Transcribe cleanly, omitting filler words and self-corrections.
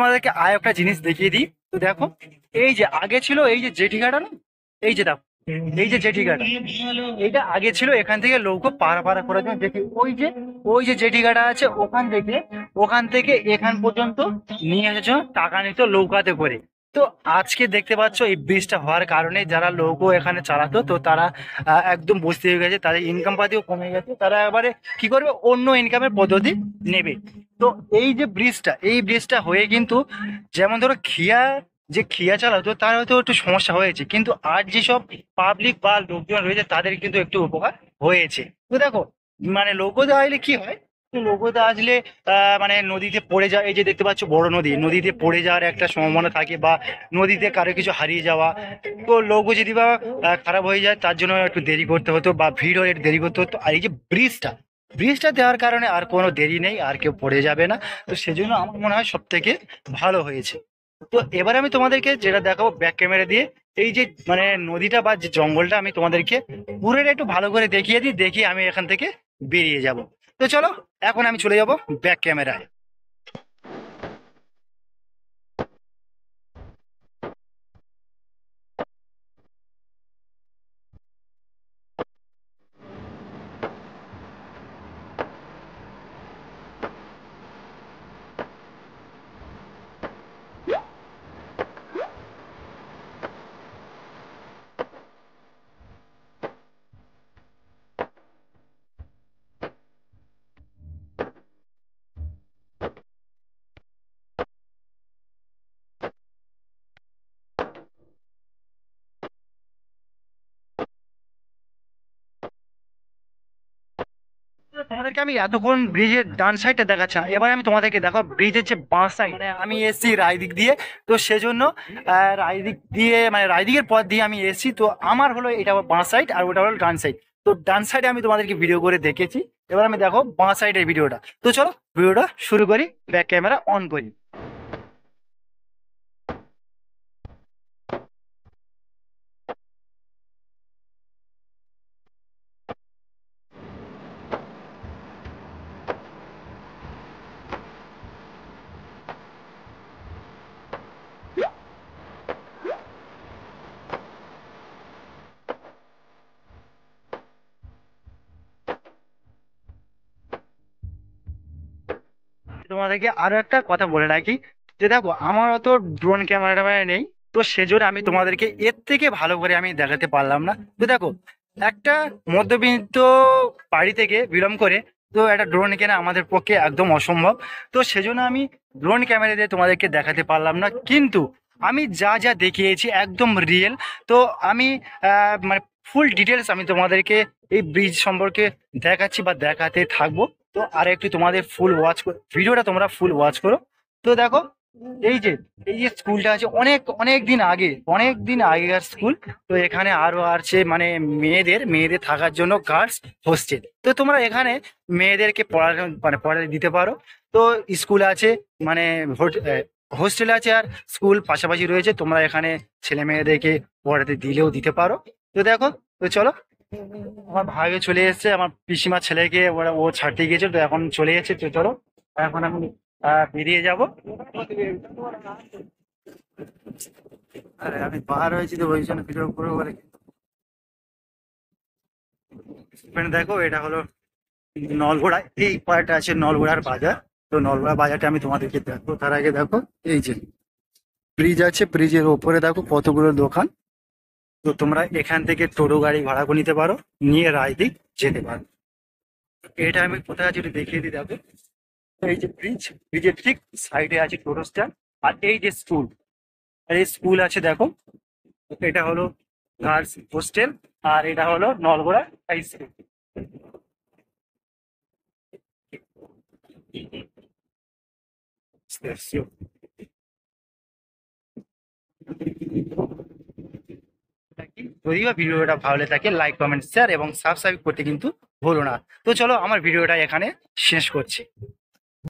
তোমাদেরকে আর একটা জিনিস দেখিয়ে দিই। তো দেখো, এই যে আগে ছিল এই যে জেঠিঘাটা না, এই যে দেখো, এই যে জেঠিঘাটা, এটা আগে ছিল। এখান থেকে নৌকো পারাপার করার জন্য দেখি ওই যে জেঠিঘাটা আছে, ওখান থেকে এখান পর্যন্ত নিয়ে আসার জন্য টাকা নিত নৌকাতে করে। তো আজকে দেখতে পাচ্ছ এই ব্রিজটা হওয়ার কারণে যারা নৌকো এখানে চালাতো, তো তারা একদম বসতে হয়ে গেছে, তাদের ইনকাম পাতিও কমে গেছে, তারা এবারে কি করবে, অন্য ইনকামের পদ্ধতি নেবে। তো এই ব্রিজটা হয়ে কিন্তু, যেমন ধরো খিয়া চালাতো তার হয়তো একটু সমস্যা হয়েছে, কিন্তু আর যেসব পাবলিক বা লোকজন রয়েছে তাদের কিন্তু একটু উপকার হয়েছে। তো দেখো, মানে লোকোতে আসলে কি হয়, তো লোকোতে আসলে মানে নদীতে পড়ে যায়, এই যে দেখতে পাচ্ছ বড় নদীতে পড়ে যাওয়ার একটা সম্ভাবনা থাকে, বা নদীতে কারো কিছু হারিয়ে যাওয়া। তো লোকো যদি বা খারাপ হয়ে যায়, তার জন্য একটু দেরি করতে হতো, বা ভিড় হয়ে একটু দেরি করতে হতো। আর এই যে ব্রিজটা দেওয়ার কারণে আর কোনো দেরি নেই, আর কেউ পড়ে যাবে না। তো সেজন্য আমার মনে হয় সব থেকে ভালো হয়েছে। তো এবার আমি তোমাদেরকে যেটা দেখাবো ব্যাক ক্যামেরা দিয়ে, এই যে মানে নদীটা বা যে জঙ্গলটা, আমি তোমাদেরকে পুরোটা একটু ভালো করে দেখিয়ে দিই, দেখিয়ে আমি এখান থেকে বেরিয়ে যাব। তো চলো, এখন আমি চলে যাব ব্যাক ক্যামেরায়। তোমাদেরকে আমি এতক্ষণ ব্রিজের ডান সাইডটা দেখাচ্ছিলাম, এবার আমি তোমাদেরকে দেখো ব্রিজের যে বাঁ সাইড, মানে আমি এসছি রায়দিক দিয়ে। তো সেজন্য রায়দিক দিয়ে, মানে রায়দিকের পথ দিয়ে আমি এসছি। তো আমার হলো এটা বাঁ সাইড, আর ওটা হলো ডান সাইড। তো ডান সাইডে আমি তোমাদেরকে ভিডিও করে দেখেছি, এবার আমি দেখো বাঁ সাইডের ভিডিওটা। তো চলো ভিডিওটা শুরু করি, ব্যাক ক্যামেরা অন করি। তোমাদেরকে আরো একটা কথা বলে রাখি, যে দেখো আমার অত ড্রোন ক্যামেরা ট্যামেরা নেই। তো সেজন্য আমি তোমাদেরকে এর থেকে ভালো করে আমি দেখাতে পারলাম না। তো দেখো, একটা মধ্যবিত্ত বাড়ি থেকে বিলং করে, তো একটা ড্রোন কেনা আমাদের পক্ষে একদম অসম্ভব। তো সেজন্য আমি ড্রোন ক্যামেরা দিয়ে তোমাদেরকে দেখাতে পারলাম না, কিন্তু আমি যা যা দেখিয়েছি একদম রিয়েল। তো আমি মানে ফুল ডিটেলস আমি তোমাদেরকে এই ব্রিজ সম্পর্কে দেখাচ্ছি বা দেখাতে থাকবো। তো আর একটু তোমাদের ফুল ওয়াচ ভিডিওটা তোমরা ফুল ওয়াচ করো। তো দেখো, এই যে এই যে স্কুলটা আছে, অনেক অনেক দিন আগেকার স্কুল। তো এখানে আরো আছে মানে মেয়েদের থাকার জন্য গার্লস হোস্টেল। তো তোমরা এখানে মেয়েদেরকে পড়াতে দিতে পারো। তো স্কুল আছে, মানে হোস্টেল আছে, আর স্কুল পাশাপাশি রয়েছে। তোমরা এখানে ছেলে মেয়েদেরকে পড়াতে দিলেও দিতে পারো। তো দেখো, তো চলো, আমার ভাইও চলে এসেছে, আমার পিসিমার ছেলেকে ও ছাড়তে গিয়েছে, তো এখন চলে এসেছে। তো চলো, এখন আমি বেরিয়ে যাব। আরে আমি বার হয়েছি, তো ওই জন্য ভিডিও করবো বলে। এখানে দেখো, এটা হলো নলগোড়া, এই পার্টটা আছে নলগোড়ার বাজার। তো নলগোড়া বাজারটা আমি তোমাদেরকে দেখো, তার আগে দেখো এই যে ব্রিজ আছে, ব্রিজের ওপরে দেখো কতগুলো দোকান। তো তোমরা এখান থেকে টোটো গাড়ি ভাড়া করে নিতে পারো, নিয়ে রায়দিক যেতে পারো। এটা আমি কোথায় আছে একটু দেখিয়ে দিই, দেখো এই যে ব্রিজের ঠিক সাইডে আছে টোটো স্ট্যান্ড। আর এই যে স্কুল, আর এই স্কুল আছে দেখো, এটা হলো গার্লস হোস্টেল, আর এটা হলো নলগোড়া হাই স্কুল। যদিও ভিডিওটা ভালো লেগে থাকে, লাইক কমেন্ট শেয়ার এবং সাবস্ক্রাইব করতে কিন্তু ভুলো না। তো চলো, আমার ভিডিওটা এখানে শেষ করছি।